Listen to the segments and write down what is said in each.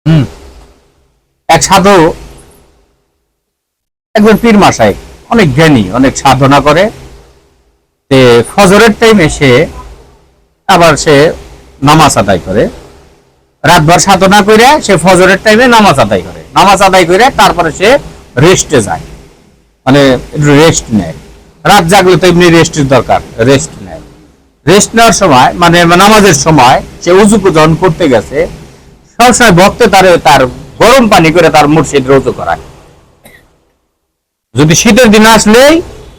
হুম। এক সাধু, একজন পীর মাসায়, অনেক জ্ঞানী, অনেক সাধনা করে। ফজরের টাইমে আবার সে নামাজ আদায় করে। রাতভর সাধনা করে সে ফজরের টাইমে নামাজ আদায় করে, নামাজ আদায় করে তারপরে সে রেস্টে যায়, মানে একটু রেস্ট নেয়। রাত জাগলে তো এমনি রেস্টের দরকার, রেস্ট নেয়। রেস্ট নেওয়ার সময় মানে নামাজের সময় সে উজু যখন করতে গেছে, সবসময় ভক্ত তার গরম পানি করে তার মুর্শিদের উজু করায়। যদি শীতের দিন আসলেই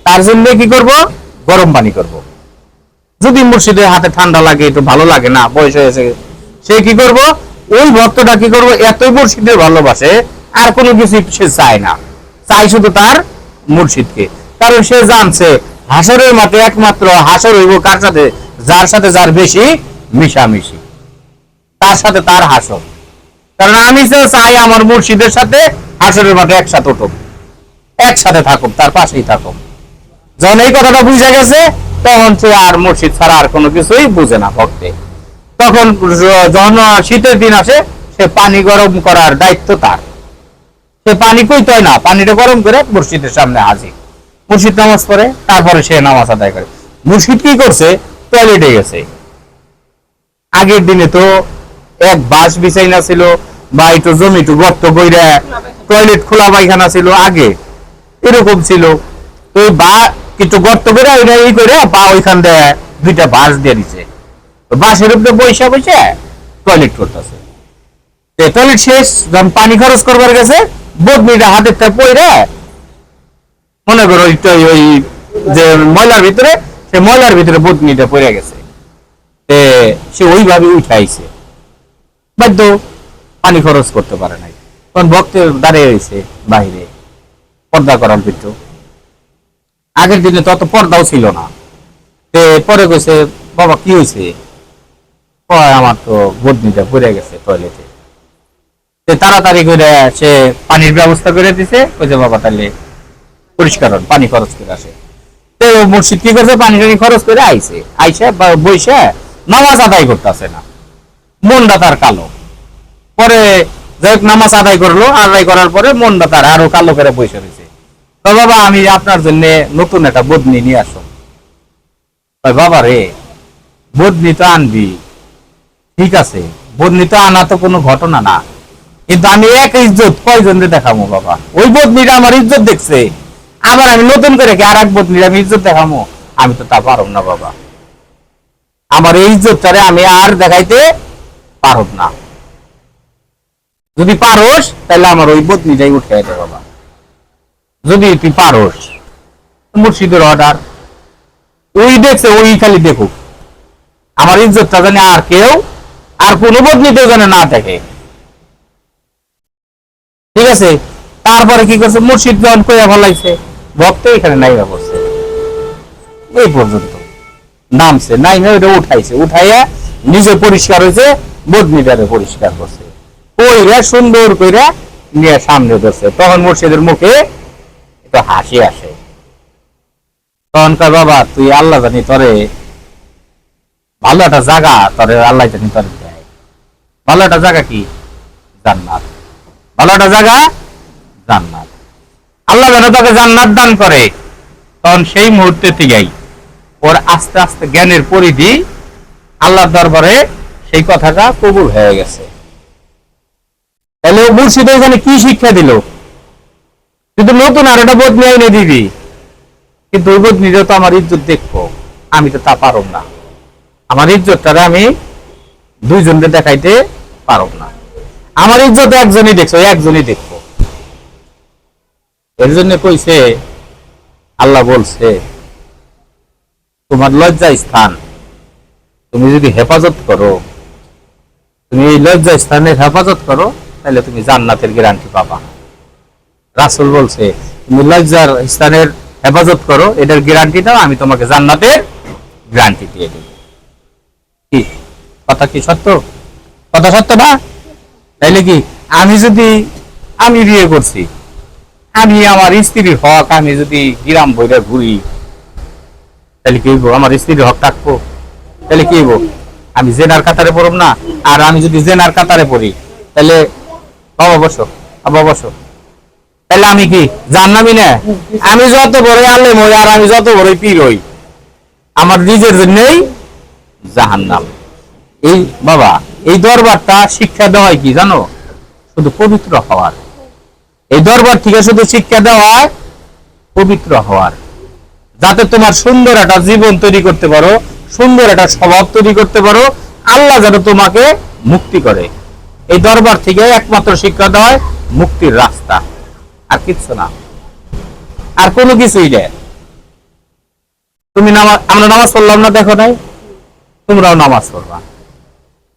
তার জন্য কি করব, গরম পানি করব। যদি মুর্শিদের হাতে ঠান্ডা লাগে, একটু ভালো লাগে না, বয়স হয়েছে, সে কি করব, ওই ভক্তটা কি করব, এতই মুর্শিদের ভালোবাসে আর কোনো কিছু সে চায় না, চাই শুধু তার মুর্শিদকে। কারণ সে জানছে হাসরের মাঠে একমাত্র হাসর হইব কার সাথে, যার সাথে যার বেশি মিশামিশি, তার সাথে তার হাসর। কারণ আমি চাই আমার মুর্শিদের সাথে হাসরের মাঠে একসাথে উঠুক, একসাথে থাকুক, তার পাশেই থাকুক। যখন এই কথাটা বুঝে গেছে, তখন সে আর মুর্শিদ ছাড়া আর কোনো কিছুই বুঝে না ভক্তে। তখন যখন শীতের দিন আসে, সে পানি গরম করার দায়িত্ব তার। সে পানি কইতে হয় না, পানিটা গরম করে মুর্শিদের সামনে হাজির। মুর্শিদ নামাজ পড়ে, তারপরে সে নামাজ আদায় করে। মুর্শিদ কি করছে, টয়লেটে গেছে। আগের দিনে তো এক বাস বিছাইনা ছিল, বা একটু জমি একটু গর্ত কইরা টয়লেট খোলা পায়খানা ছিল, আগে এরকম ছিল। তো বা কিছু গর্ত করে এই করে বা ওইখান দিয়ে দুইটা বাস দিয়ে দিছে, বাসের উপরে বৈশা বসে টয়লেট করতেছে। টয়লেট শেষ, যখন পানি খরচ করবার গেছে, বদনিটা হাতের থেকে পড়ে মনে করো ওই যে ময়লার ভিতরে, সে ময়লার ভিতরে বদনিটা পড়ে গেছে। সে ওইভাবে উঠাইছে, বাধ্য, পানি খরচ করতে পারে নাই। তখন ভক্তের দাঁড়িয়ে রয়েছে বাহিরে, পর্দা করার ভিতর। আগের দিনে তত পর্দাও ছিল না। পরে কইছে, বাবা কি হয়েছে? আমার তো বদনিটা পড়ে গেছে টয়লেটে। তাড়াতাড়ি করে সে পানির ব্যবস্থা করে দিছে, কইছে বাবা তাহলে পরিষ্কার হন, পানি খরচ করে আসে। মুর্শিদ কি করছে, পানি টানি খরচ করে আইছে, আইসে বইসে নামাজ আদায় করতেছে না, মনটা তার কালো। পরে যাই নামাজ আদায় করলো, আদায় করার পরে মনটা তার আরো কালো করে বসে রয়েছে। তো বাবা আমি আপনার জন্য নতুন একটা বদনি নিয়ে আসো। বাবা রে, বদনি তো আনবি, ঠিক আছে, বদনি তো আনা তো কোনো ঘটনা না, কিন্তু আমি এক ইজ্জত কয়জনকে দেখাবো বাবা? ওই বদনিটা আমার ইজ্জত দেখছে, আবার আমি নতুন করে কি আর এক বদনির আমি ইজ্জত দেখাবো? আমি তো তা পারব না বাবা, আমার এই ইজ্জতটারে আমি আর দেখাইতে পারব না। যদি পারোস তাহলে আমার ওই বদনিটাই উঠে দে বাবা, যদি তুই পারোস। মুর্শিদের অর্ডার, ওই দেখছে, ওই খালি দেখুক, আমার ইজ্জতটা জানে আর কেউ, আর কোনো বদনিতেও জানে না দেখে, ঠিক আছে। তারপরে কি করছে, মুর্শিদ যখন কইয়া ফলাইছে, ভক্ত এখানে নাইবা করছে, এই পর্যন্ত নামছে, নাইমে ওইটা উঠাইছে, উঠাইয়া নিজে পরিষ্কার হয়েছে, বদনিটারে পরিষ্কার করছে, ওইরা সুন্দর কইরা নিয়ে সামনে ধরছে। তখন মুর্শিদের মুখে একটু হাসি আসে। তখন কয় বাবা তুই আল্লাহ জানি তরে ভালো একটা জায়গা, তরে আল্লাহ জানি তরে দেয়। ভালো একটা জায়গা কি? জান্নাত। ভালো একটা জায়গা জান্নাত। আল্লাহ যেন তাকে জান্নাত দান করে। তখন সেই মুহূর্তে থেকেই ওর আস্তে আস্তে জ্ঞানের পরিধি আল্লাহর দরবারে সেই কথাটা কবুল হয়ে গেছে। তাহলে মুর্শিদ এখানে কি শিক্ষা দিল? কিন্তু নতুন আর একটা বদনি আইনে দিবি, কিন্তু ওই বদনিটা তো আমার ইজ্জত দেখবো, আমি তো তা পারব না, আমার ইজ্জতটা আমি দুইজনকে দেখাইতে পারব না, আমার ইজ্জত একজনই দেখছো, একজনই দেখবো। এর জন্য কইছে, আল্লাহ বলছে তোমার লজ্জা স্থান তুমি যদি হেফাজত করো, তুমি এই লজ্জা স্থানের হেফাজত করো, তাহলে তুমি জান্নাতের গ্যারান্টি পাবা। রাসূল বলছে তুমি লজ্জার স্থানের হেফাজত করো, এটার গ্যারান্টি দাও, আমি তোমাকে জান্নাতের গ্যারান্টি দিয়ে দেব। কি কথা, কি সত্য? কথা সত্য না? তাইলে কি আমি বিয়ে করছি, আমি আমার স্ত্রীর হক আমি যদি গ্রাম বইরা ঘুরি, তাহলে কি হইব? আমার স্ত্রীর হক থাকবো? তাহলে কি হইব? আমি জেনার কাতারে পড়ব না? আর আমি যদি জেনার কাতারে পড়ি, তাহলে বাবা বসো, আব্বা বসো। তাহলে আমি কি জাহান্নামী না? আমি যত বড় আলেম হই আর আমি যত বড় পীর হই, আমার নিজের জন্যই জাহান্নাম। এই বাবা, এই দরবারটা শিক্ষা দেওয়া হয় কি জানো? শুধু পবিত্র হওয়ার। এই দরবার থেকে শুধু শিক্ষা দেওয়া হয় পবিত্র হওয়ার, যাতে তোমার সুন্দর একটা জীবন তৈরি করতে পারো, সুন্দর একটা স্বভাব তৈরি করতে পারো, আল্লাহ যেন তোমাকে মুক্তি করে। এই দরবার থেকে একমাত্র শিক্ষা দেওয়া হয় মুক্তির রাস্তা, আর কিচ্ছু না, আর কোনো কিছুই নেই। তুমি নামাজ, আমরা নামাজ পড়লাম না, দেখো নাই? তোমরাও নামাজ পড়বা।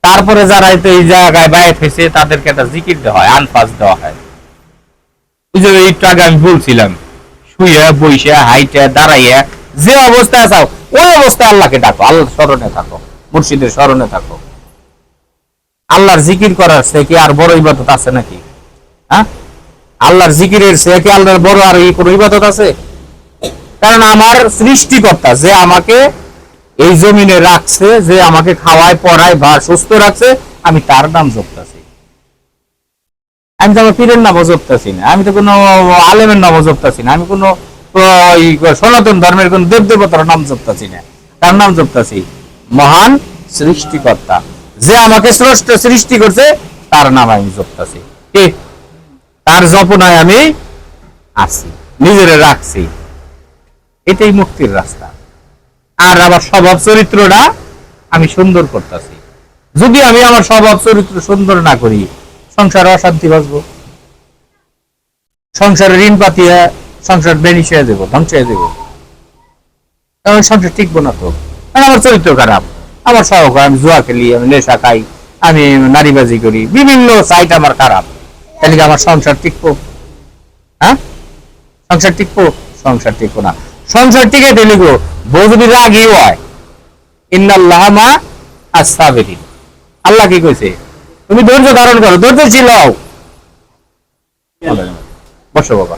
তারপরে যারা এই জায়গায় বায়াত হয়েছে তাদেরকে একটা জিকির দেওয়া হয়, আনফাস দেওয়া হয়। ওই যে একটু আগে আমি বলছিলাম, শুয়ে বইসে হাইটে দাঁড়াইয়া যে অবস্থায় আছো ওই অবস্থায় আল্লাহকে ডাকো, আল্লাহর স্মরণে থাকো, মুর্শিদের স্মরণে থাকো। আল্লাহর জিকির করার সে কি আর বড় ইবাদত আছে নাকি? হ্যাঁ, আল্লাহর জিকিরের সে কি আল্লাহর বড় আর কোনো ইবাদত আছে? কারণ আমার সৃষ্টিকর্তা যে আমাকে এই জমিনে রাখছে, যে আমাকে খাওয়ায় পড়ায় বা সুস্থ রাখছে, আমি তার নাম জপতেছি। আমি তো আমার পীরের নামও জপতেছি না, আমি তো কোনো আলেমের নামও জপতেছি না, আমি কোনো সনাতন ধর্মের কোন দেব দেবতার নাম জপতেছি না। তার নাম জপতেছি মহান সৃষ্টিকর্তা, যে আমাকে স্রষ্ট সৃষ্টি করছে, তার নাম আমি জপতেছি। তার জপনায় আমি আছি, নিজেরে রাখছি। এটাই মুক্তির রাস্তা। আর আমার স্বভাব চরিত্রটা আমি সুন্দর করতেছি। যদি আমি আমার স্বভাব চরিত্র সুন্দর না করি, সংসারে অশান্তি বাঁচবো, সংসারে ঋণ পাতিয়া সংসার বেনিশ হয়ে যাবো, ধ্বংস হয়ে যাবো, সংসার টিকবো না তো। কারণ আমার চরিত্র খারাপ, আমার স্বভাব, আমি জুয়া খেলি, আমি নেশা খাই, আমি নারীবাজি করি, বিভিন্ন সাইট আমার খারাপ, তাহলে কি আমার সংসার টিকবো? হ্যাঁ, সংসার টিকবো? সংসার টিকবো না। সংসার টিকে টেলিগো বউ যদি রাগি হয়, ইন্নাল্লাহ মা আস-সাবিরিন, আল্লাহ কি কইছে? তুমি ধৈর্য ধারণ করো, ধৈর্যশীল হও। বসো বাবা।